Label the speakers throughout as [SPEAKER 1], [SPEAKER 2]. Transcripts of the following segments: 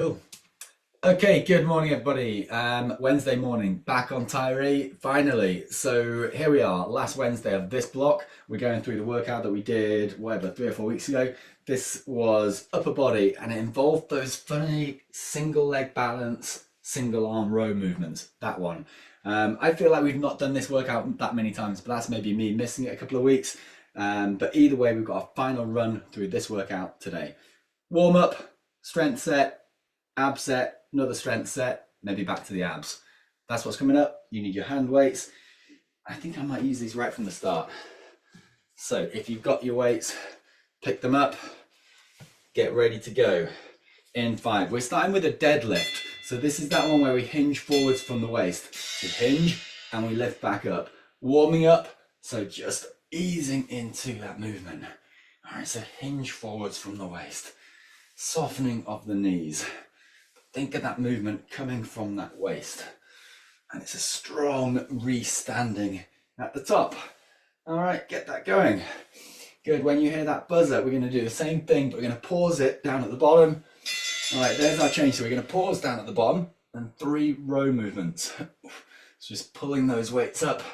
[SPEAKER 1] Cool. Okay, good morning, everybody. Wednesday morning, back on Tyree, finally. So here we are, last Wednesday of this block. We're going through the workout that we did, whatever, 3 or 4 weeks ago. This was upper body, and it involved those funny single leg balance, single arm row movements, that one. I feel like we've not done this workout that many times, but that's maybe me missing it a couple of weeks. But either way, we've got a final run through this workout today. Warm up, strength set, ab set, another strength set, maybe back to the abs. That's what's coming up. You need your hand weights. I think I might use these right from the start. So if you've got your weights, pick them up, get ready to go. In 5. We're starting with a deadlift. So this is that one where we hinge forwards from the waist. We hinge and we lift back up. Warming up, so just easing into that movement. All right, so hinge forwards from the waist. Softening of the knees. Think of that movement coming from that waist. And it's a strong re-standing at the top. All right, get that going. Good, when you hear that buzzer, we're gonna do the same thing, but we're gonna pause it down at the bottom. All right, there's our change. So we're gonna pause down at the bottom and 3 row movements. So just pulling those weights up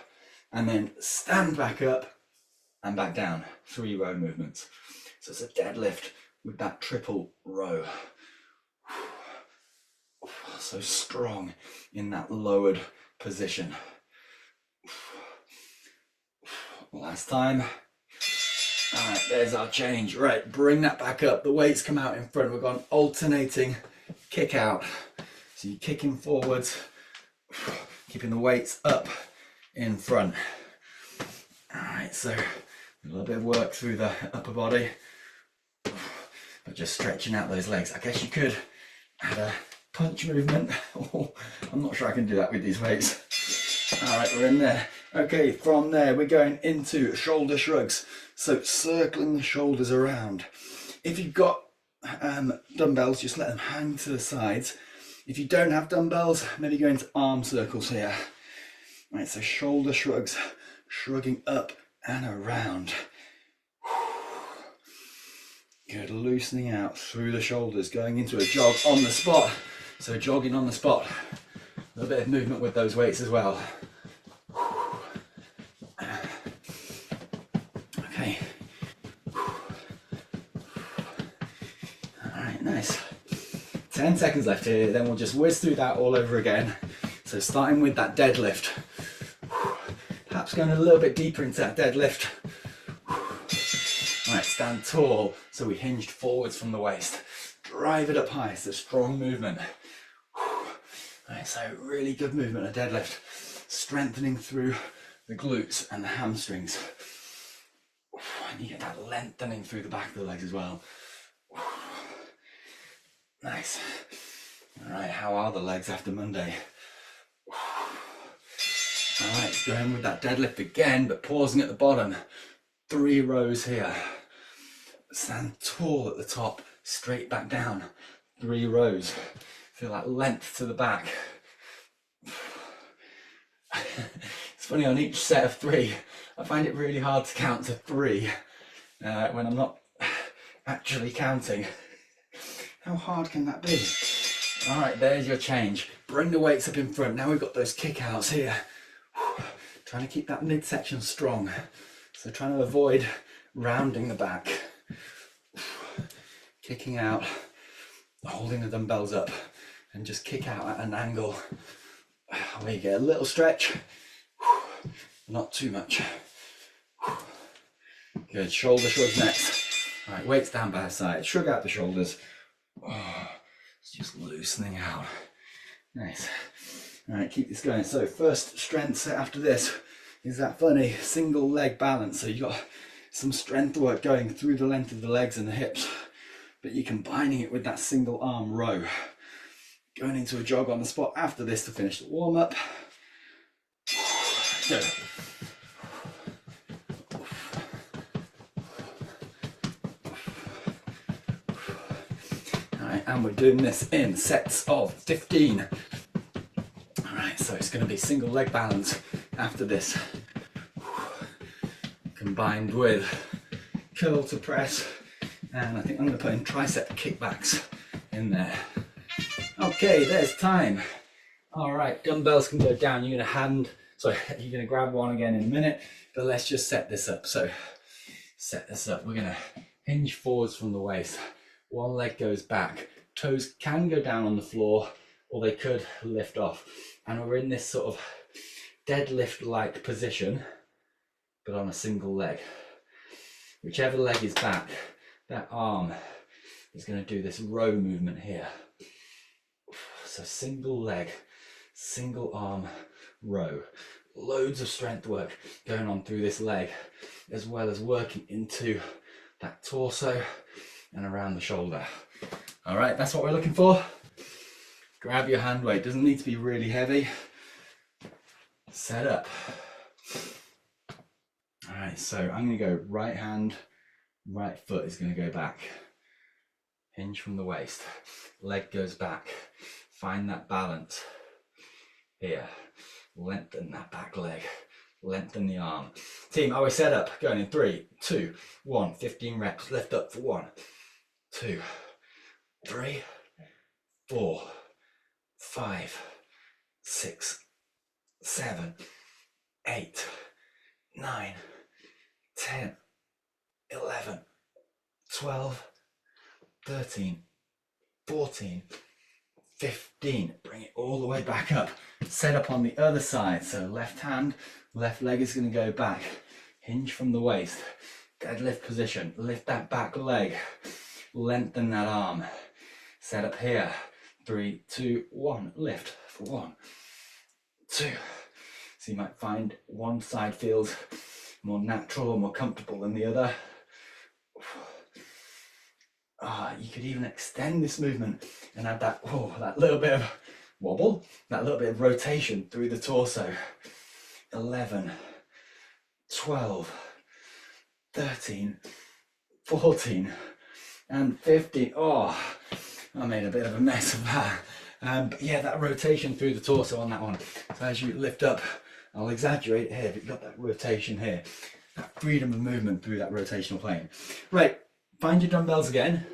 [SPEAKER 1] and then stand back up and back down. 3 row movements. So it's a deadlift with that triple row. So strong in that lowered position. Last time. All right, there's our change. Right, bring that back up. The weights come out in front. We've got an alternating kick out. So you're kicking forwards, keeping the weights up in front. All right, so a little bit of work through the upper body, but just stretching out those legs. I guess you could add a punch movement. I'm not sure I can do that with these weights. All right, we're in there. Okay, from there we're going into shoulder shrugs. So circling the shoulders around. If you've got dumbbells, just let them hang to the sides. If you don't have dumbbells, maybe go into arm circles here. All right, so shoulder shrugs, shrugging up and around. Good, loosening out through the shoulders, going into a jog on the spot. So jogging on the spot, a little bit of movement with those weights as well. Okay. All right, nice. 10 seconds left here, then we'll just whiz through that all over again. So starting with that deadlift. Perhaps going a little bit deeper into that deadlift. All right, stand tall. So we hinged forwards from the waist. Drive it up high, so strong movement. Right, so really good movement, a deadlift, strengthening through the glutes and the hamstrings. And you get that lengthening through the back of the legs as well. Nice. All right, how are the legs after Monday? All right, going with that deadlift again, but pausing at the bottom. 3 rows here. Stand tall at the top, straight back down. 3 rows. Feel that length to the back. It's funny, on each set of 3, I find it really hard to count to 3 when I'm not actually counting. How hard can that be? All right, there's your change. Bring the weights up in front. Now we've got those kick outs here. Trying to keep that midsection strong. So trying to avoid rounding the back. Kicking out, holding the dumbbells up. And just kick out at an angle where you get a little stretch, not too much. Good, shoulder shrugs next. All right, weights down by the side, shrug out the shoulders. It's just loosening out. Nice. All right, keep this going. So first strength set after this is that funny single leg balance. So you've got some strength work going through the length of the legs and the hips, but you're combining it with that single arm row. Going into a jog on the spot after this to finish the warm up. Good. All right, and we're doing this in sets of 15. All right, so it's going to be single leg balance after this, combined with curl to press, and I think I'm going to put in tricep kickbacks in there. Okay, there's time. All right, dumbbells can go down. You're gonna grab one again in a minute, but let's just set this up. So set this up. We're gonna hinge forwards from the waist. One leg goes back. Toes can go down on the floor, or they could lift off. And we're in this sort of deadlift-like position, but on a single leg. Whichever leg is back, that arm is going to do this row movement here. So single leg, single arm row. Loads of strength work going on through this leg, as well as working into that torso and around the shoulder. All right, that's what we're looking for. Grab your hand weight, doesn't need to be really heavy. Set up. All right, so I'm going to go right hand, right foot is going to go back. Hinge from the waist, leg goes back. Find that balance here. Lengthen that back leg, lengthen the arm. Team, are we set up? Going in 3, 2, 1, 15 reps. Lift up for 1, 2, 3, 4, 5, 6, 7, 8, 9, 10, 11, 12, 13, 14, 15. Bring it all the way back up. Set up on the other side. So left hand, left leg is going to go back. Hinge from the waist. Deadlift position. Lift that back leg. Lengthen that arm. Set up here. 3, 2, 1. Lift for 1, 2. So you might find one side feels more natural or more comfortable than the other. You could even extend this movement and add that, that little bit of wobble, that little bit of rotation through the torso. 11, 12, 13, 14, and 15. Oh, I made a bit of a mess of that. But yeah, that rotation through the torso on that one. So as you lift up, I'll exaggerate it here, but you've got that rotation here, that freedom of movement through that rotational plane. Right, find your dumbbells again.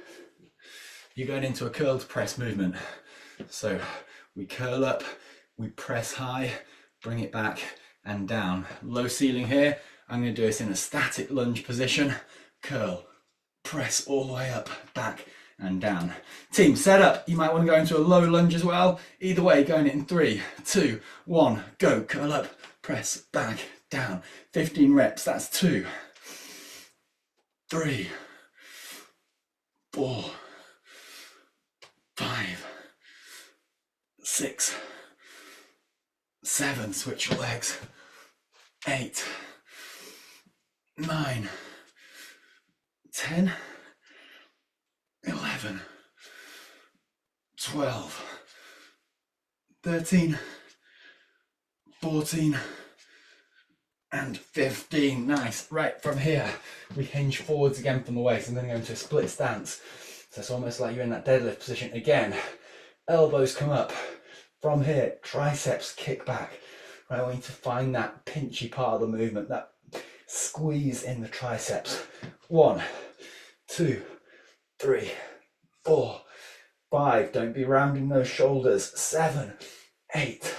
[SPEAKER 1] You're going into a curled press movement. So we curl up, we press high, bring it back and down. Low ceiling here. I'm going to do this in a static lunge position. Curl, press all the way up, back and down. Team, set up. You might want to go into a low lunge as well. Either way, going in 3, 2, 1, go. Curl up, press, back, down. 15 reps, that's 2, 3, 4, 5, 6, 7, switch your legs, 8, 9, 10, 11, 12, 13, 14, and 15. Nice. Right, from here, we hinge forwards again from the waist. I'm going to go into a split stance. So it's almost like you're in that deadlift position again. Elbows come up. From here, triceps kick back. Right, I want you to find that pinchy part of the movement, that squeeze in the triceps. 1, 2, 3, 4, 5. Don't be rounding those shoulders. 7, 8,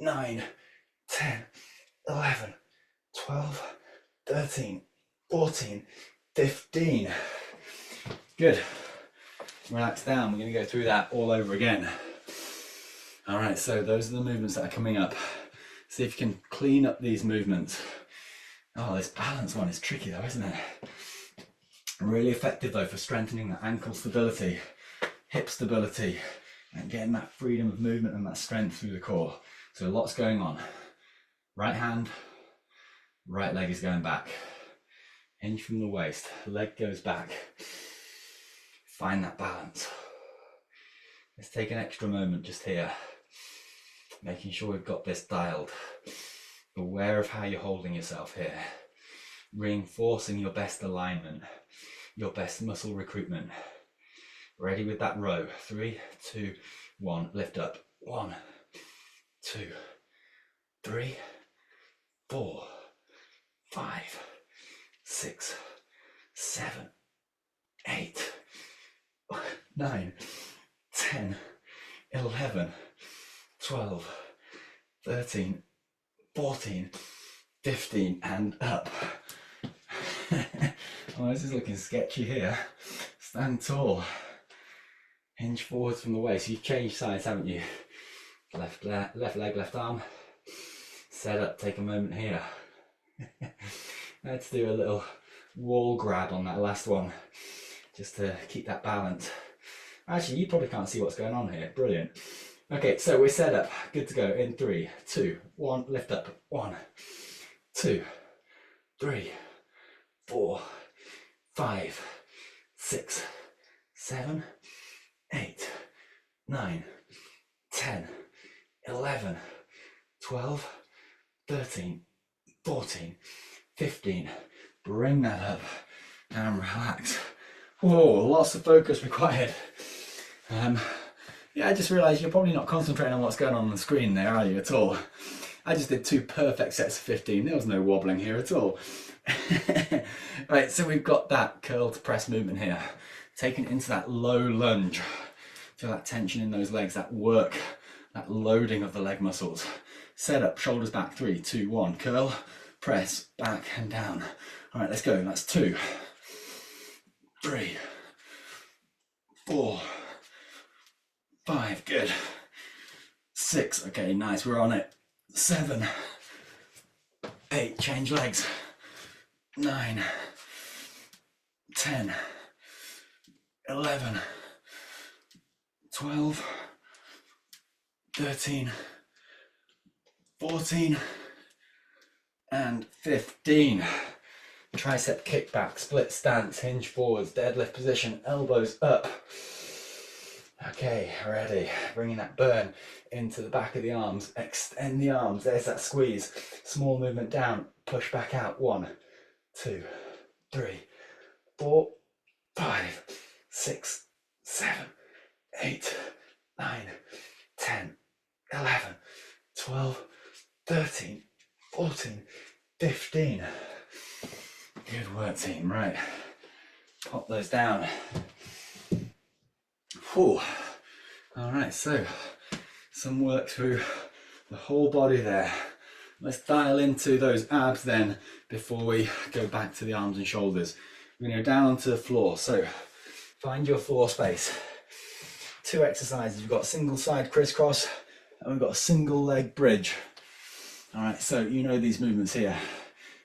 [SPEAKER 1] 9, 10, 11, 12, 13, 14, 15. Good. Relax down. We're going to go through that all over again. All right, so those are the movements that are coming up. See if you can clean up these movements. Oh, this balance one is tricky though, isn't it? Really effective though for strengthening that ankle stability, hip stability, and getting that freedom of movement and that strength through the core. So lots going on. Right hand, right leg is going back. Hinge from the waist, leg goes back. Find that balance. Let's take an extra moment just here, making sure we've got this dialed. Aware of how you're holding yourself here. Reinforcing your best alignment, your best muscle recruitment. Ready with that row. 3, 2, 1. Lift up. 1, 2, 3, 4, 5, 6, 7, 8, 9, 10, 11, 12, 13, 14, 15, and up. Oh, this is looking sketchy here. Stand tall. Hinge forwards from the waist. You've changed sides, haven't you? Left leg, left arm. Set up, take a moment here. Let's do a little wall grab on that last one, just to keep that balance. Actually, you probably can't see what's going on here. Brilliant. Okay, so we're set up. Good to go in 3, 2, 1. Lift up. 1, 2, 3, 4, 5, 6, 7, 8, 9, 10, 11, 12, 13, 14, 15. Bring that up and relax. Whoa, lots of focus required. Yeah, I just realised you're probably not concentrating on what's going on the screen there, are you, at all? I just did 2 perfect sets of 15. There was no wobbling here at all. Right, so we've got that curl to press movement here. Taking it into that low lunge. Feel that tension in those legs, that work, that loading of the leg muscles. Set up, shoulders back, 3, 2, 1. Curl, press, back and down. All right, let's go. That's 2, 3, 4, 5, good. 6, okay, nice, we're on it. 7, 8, change legs. 9, 10, 11, 12, 13, 14, and 15. Tricep kickback, split stance, hinge forwards, deadlift position, elbows up. Okay, ready. Bringing that burn into the back of the arms. Extend the arms. There's that squeeze. Small movement down. Push back out. 1, 2, 3, 4, 5, 6, 7, 8, 9, 10, 11, 12, 13, 14, 15. Good work, team. Right. Pop those down. Whew. All right, so some work through the whole body there. Let's dial into those abs then before we go back to the arms and shoulders. We're going to go down onto the floor. So find your floor space. 2 exercises. We've got single side crisscross and we've got a single leg bridge. All right, so you know these movements here.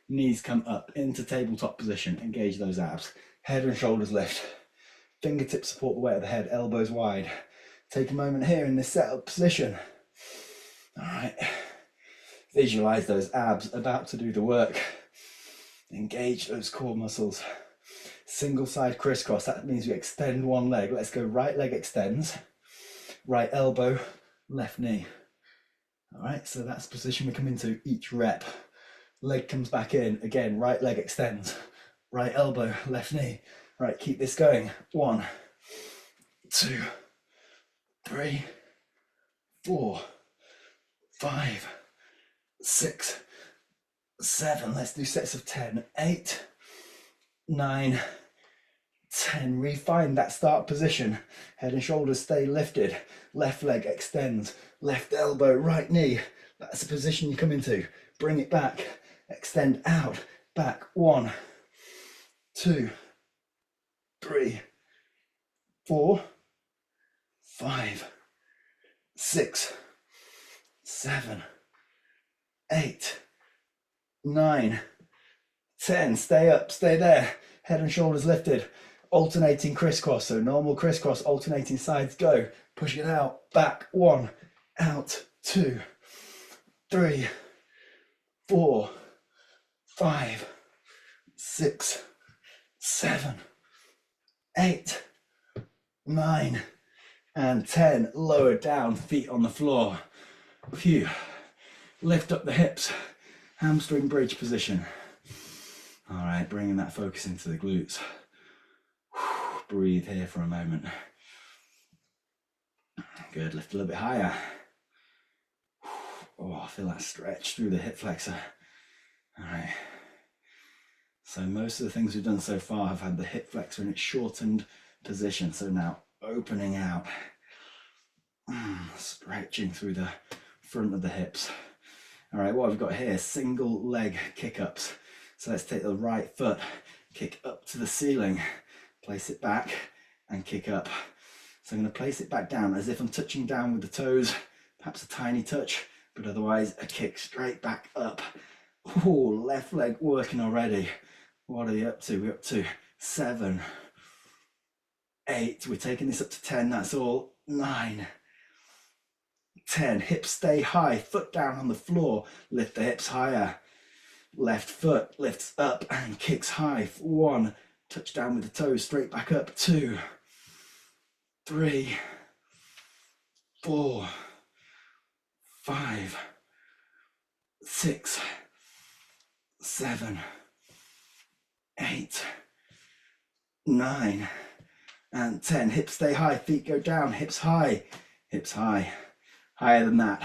[SPEAKER 1] Knees come up into tabletop position. Engage those abs. Head and shoulders lift. Fingertips support the weight of the head. Elbows wide. Take a moment here in this setup position. All right. Visualize those abs about to do the work. Engage those core muscles. Single side crisscross. That means we extend one leg. Let's go. Right leg extends. Right elbow, left knee. All right. So that's the position we come into each rep. Leg comes back in. Again, right leg extends. Right elbow, left knee. Right, keep this going. 1, 2, 3, 4, 5, 6, 7. Let's do sets of 10. 8, 9, 10. Refine that start position. Head and shoulders stay lifted. Left leg extends. Left elbow, right knee. That's the position you come into. Bring it back. Extend out. Back. 1, 2, 3, 4, 5, 6, 7, 8, 9, 10. Stay up, stay there. Head and shoulders lifted. Alternating crisscross. So normal crisscross, alternating sides. Go. Push it out. Back. 1, out. 2, 3, 4, 5, 6, 7, 8, 9, and 10. Lower down, feet on the floor. Phew. Lift up the hips. Hamstring bridge position. All right, bringing that focus into the glutes. Breathe here for a moment. Good, lift a little bit higher. Oh, I feel that stretch through the hip flexor. All right. So most of the things we've done so far have had the hip flexor in its shortened position. So now opening out. Stretching through the front of the hips. All right, what I've got here, single leg kick-ups. So let's take the right foot, kick up to the ceiling, place it back and kick up. So I'm going to place it back down as if I'm touching down with the toes, perhaps a tiny touch, but otherwise a kick straight back up. Oh, left leg working already. What are you up to? We're up to 7, 8. We're taking this up to 10. That's all. 9, 10. Hips stay high. Foot down on the floor. Lift the hips higher. Left foot lifts up and kicks high. 1. Touch down with the toes. Straight back up. 2, 3, 4, 5, 6, 7, 8, 9, and 10. Hips stay high, feet go down, hips high, higher than that.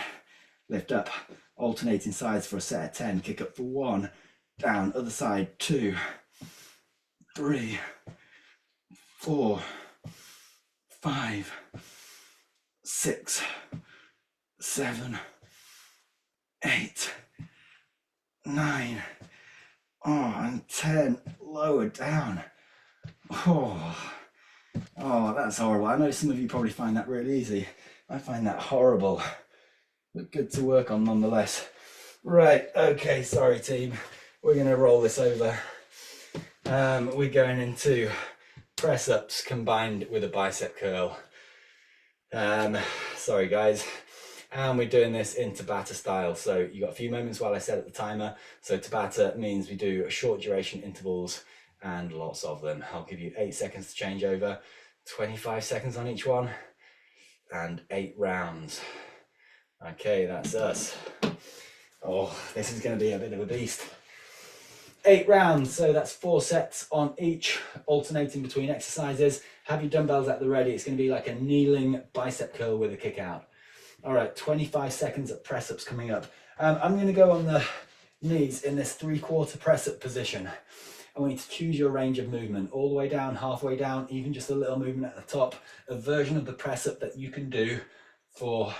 [SPEAKER 1] Lift up, alternating sides for a set of 10. Kick up for 1, down, other side, 2, 3, 4, 5, 6, 7, 8, 9, and 10. Lower down. Oh, that's horrible. I know some of you probably find that really easy. I find that horrible, but good to work on nonetheless. Right, okay, sorry team. We're going to roll this over. We're going into press ups combined with a bicep curl. Sorry guys. And we're doing this in Tabata style. So you got a few moments while I set up the timer. So Tabata means we do short duration intervals and lots of them. I'll give you 8 seconds to change over, 25 seconds on each one, and 8 rounds. Okay, that's us. Oh, this is going to be a bit of a beast. 8 rounds, so that's 4 sets on each, alternating between exercises. Have your dumbbells at the ready. It's going to be like a kneeling bicep curl with a kick out. All right, 25 seconds of press ups coming up. I'm going to go on the knees in this 3/4 press up position. I want you to choose your range of movement, all the way down, halfway down, even just a little movement at the top. A version of the press up that you can do for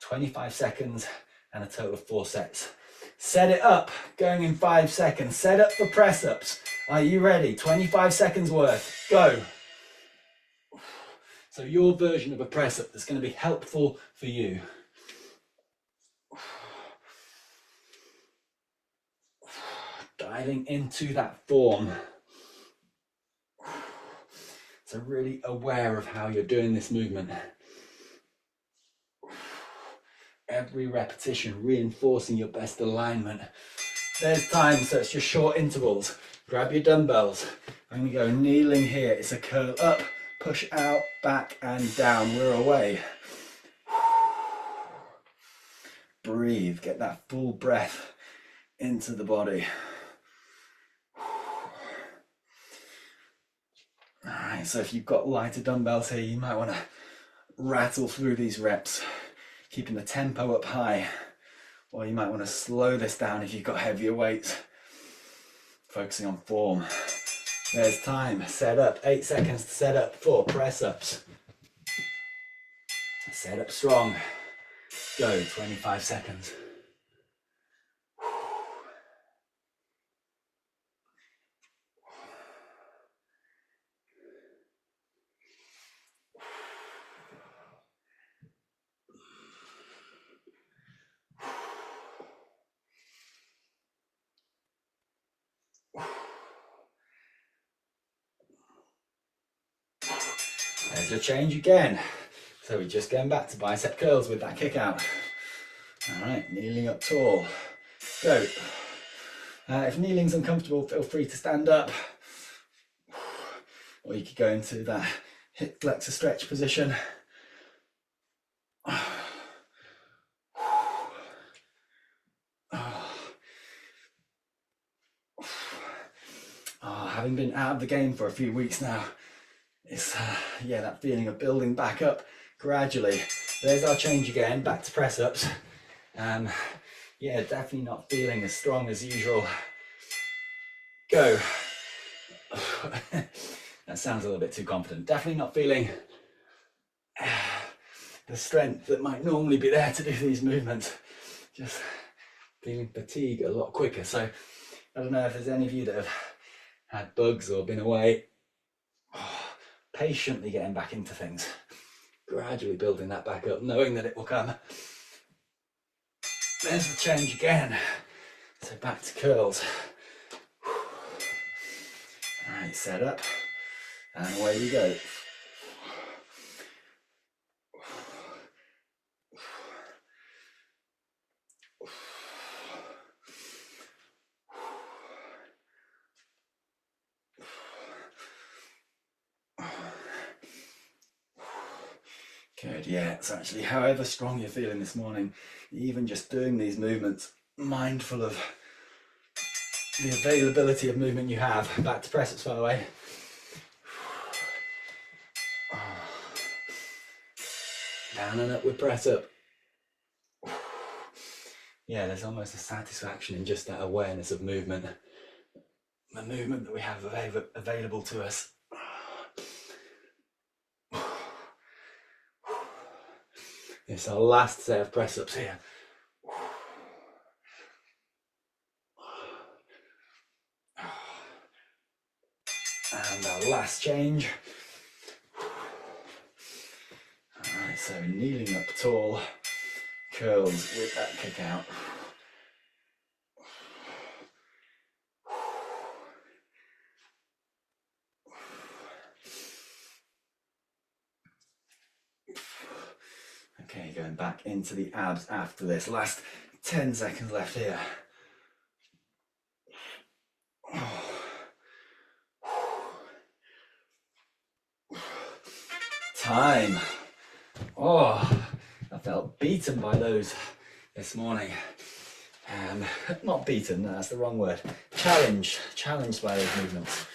[SPEAKER 1] 25 seconds and a total of 4 sets. Set it up, going in 5 seconds. Set up for press ups. Are you ready? 25 seconds worth. Go. So your version of a press up that's going to be helpful for you. Diving into that form. So really aware of how you're doing this movement. Every repetition reinforcing your best alignment. There's time, so it's just short intervals. Grab your dumbbells. I'm going to go kneeling here. It's a curl up, push out, back and down. We're away. Breathe, get that full breath into the body. All right, so if you've got lighter dumbbells here, you might want to rattle through these reps, keeping the tempo up high, or you might want to slow this down if you've got heavier weights, focusing on form. There's time, set up, 8 seconds to set up for press ups. Set up strong, go, 25 seconds. There's a change again. So we're just going back to bicep curls with that kick out. All right, kneeling up tall. Go. If kneeling's uncomfortable, feel free to stand up. Or you could go into that hip flexor stretch position. Having been out of the game for a few weeks now, it's yeah, that feeling of building back up gradually. There's our change again, back to press ups. Yeah, definitely not feeling as strong as usual. Go. That sounds a little bit too confident. Definitely not feeling the strength that might normally be there to do these movements. Just feeling fatigue a lot quicker. So I don't know if there's any of you that have had bugs or been away. Patiently getting back into things, gradually building that back up, knowing that it will come. There's the change again. So back to curls. All right, set up, and away we go. Good, yeah, it's actually however strong you're feeling this morning, even just doing these movements, mindful of the availability of movement you have. Back to press ups, by the way. Down and up with press up. Yeah, there's almost a satisfaction in just that awareness of movement, the movement that we have available to us. It's our last set of press ups here. And our last change. Alright, so kneeling up tall, curls with that kick out. Okay, going back into the abs after this. Last 10 seconds left here. Time. Oh, I felt beaten by those this morning. Not beaten, that's the wrong word. Challenged by those movements.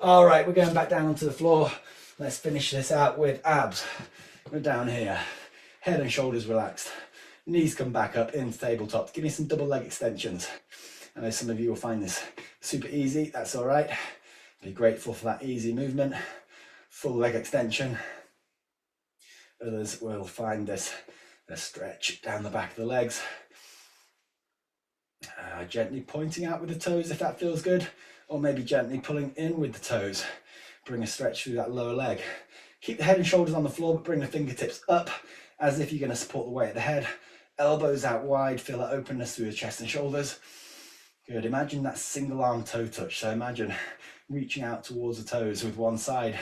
[SPEAKER 1] All right, we're going back down onto the floor. Let's finish this out with abs. We're down here. Head and shoulders relaxed. Knees come back up into tabletop. Give me some double leg extensions. I know some of you will find this super easy. That's all right. Be grateful for that easy movement. Full leg extension. Others will find this a stretch down the back of the legs. Gently pointing out with the toes if that feels good, or maybe gently pulling in with the toes. Bring a stretch through that lower leg. Keep the head and shoulders on the floor, but bring the fingertips up as if you're going to support the weight of the head. Elbows out wide, feel that openness through the chest and shoulders. Good, imagine that single arm toe touch. So imagine reaching out towards the toes with one side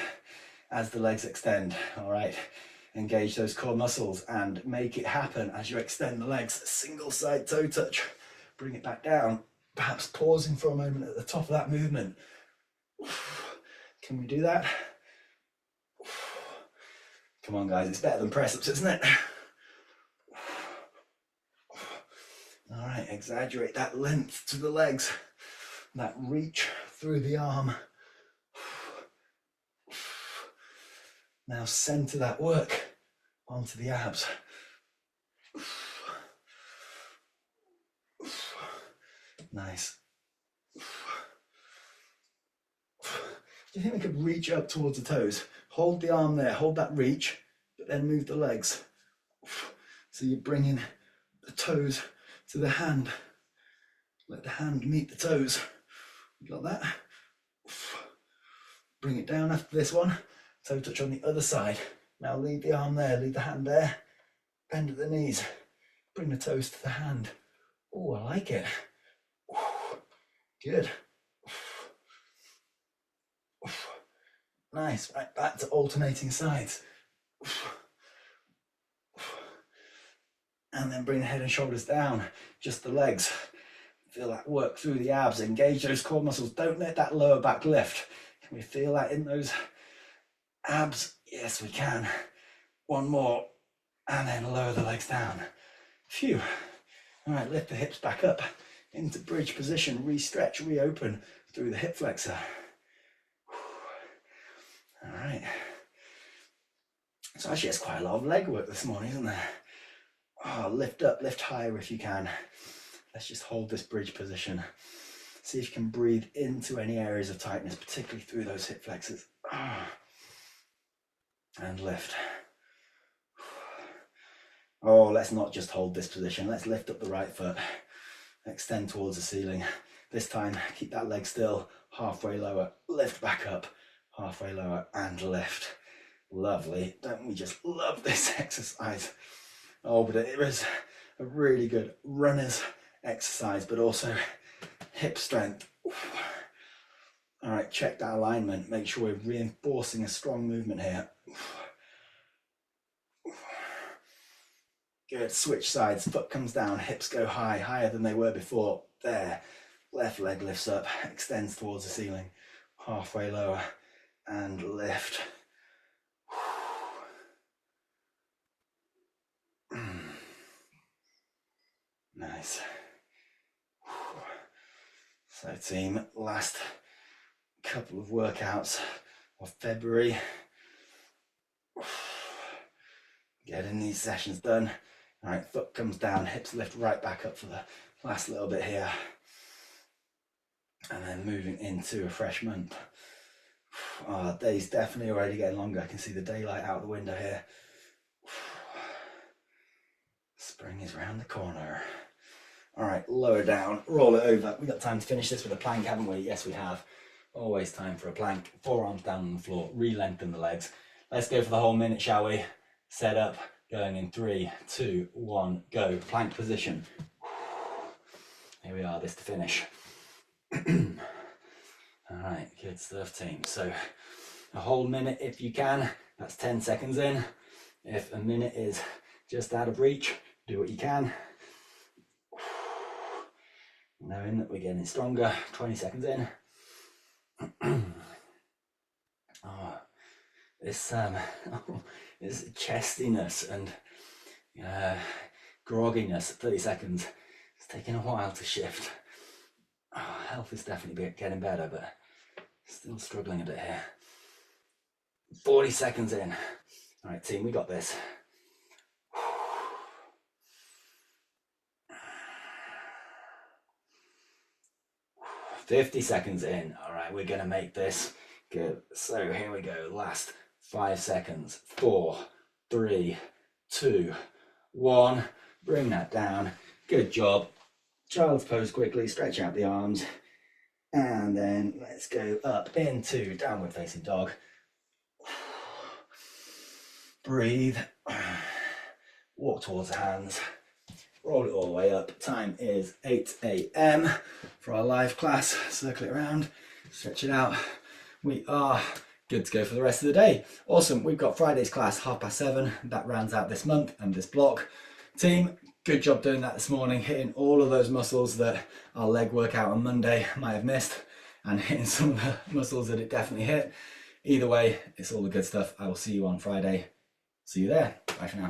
[SPEAKER 1] as the legs extend, all right? Engage those core muscles and make it happen as you extend the legs. Single side toe touch. Bring it back down, perhaps pausing for a moment at the top of that movement. Can we do that? Come on guys, it's better than press ups, isn't it? All right, exaggerate that length to the legs, that reach through the arm. Now center that work onto the abs. Nice. Do you think we could reach up towards the toes? Hold the arm there, hold that reach, but then move the legs. So you're bringing the toes to the hand. Let the hand meet the toes. You got that? Bring it down after this one. Toe touch on the other side. Now leave the arm there, leave the hand there. Bend at the knees. Bring the toes to the hand. Oh, I like it. Good. Nice. Right, back to alternating sides. And then bring the head and shoulders down. Just the legs. Feel that work through the abs. Engage those core muscles. Don't let that lower back lift. Can we feel that in those abs? Yes, we can. One more. And then lower the legs down. Phew. All right, lift the hips back up into bridge position. Re-stretch, reopen through the hip flexor. All right. So actually, it's quite a lot of leg work this morning, isn't there? Oh, lift up, lift higher if you can. Let's just hold this bridge position. See if you can breathe into any areas of tightness, particularly through those hip flexors. And lift. Oh, let's not just hold this position. Let's lift up the right foot, extend towards the ceiling. This time, keep that leg still, halfway lower, lift back up, halfway lower, and lift. Lovely. Don't we just love this exercise? Oh, but it is a really good runner's exercise, but also hip strength. All right, check that alignment. Make sure we're reinforcing a strong movement here. Good, switch sides, foot comes down, hips go high, higher than they were before. There, left leg lifts up, extends towards the ceiling, halfway lower, and lift. Nice. So team, last couple of workouts of February. Getting these sessions done. All right, foot comes down, hips lift right back up for the last little bit here. And then moving into a fresh month. Oh, day's definitely already getting longer. I can see the daylight out the window here. Spring is round the corner. All right, lower down, roll it over. We've got time to finish this with a plank, haven't we? Yes, we have. Always time for a plank. Forearms down on the floor, re-lengthen the legs. Let's go for the whole minute, shall we? Set up, going in 3, 2, 1, go. Plank position. Here we are, this to finish. All right, good stuff, team. So a whole minute if you can, that's 10 seconds in. If a minute is just out of reach, do what you can. Knowing that we're getting stronger, 20 seconds in. Oh, this chestiness and grogginess at 30 seconds. It's taking a while to shift. Oh, health is definitely getting better, but still struggling a bit here. 40 seconds in. All right, team, we got this. 50 seconds in. All right, we're gonna make this good. So here we go. Last 5 seconds. 4, 3, 2, 1. Bring that down. Good job. Child's pose quickly. Stretch out the arms. And then let's go up into downward facing dog. Breathe. Walk towards the hands. Roll it all the way up. Time is 8 a.m. for our live class. Circle it around, stretch it out. We are good to go for the rest of the day. Awesome. We've got Friday's class 7:30. That rounds out this month and this block. Team, good job doing that this morning, hitting all of those muscles that our leg workout on Monday might have missed, and hitting some of the muscles that it definitely hit. Either way, it's all the good stuff. I will see you on Friday. See you there. Bye for now.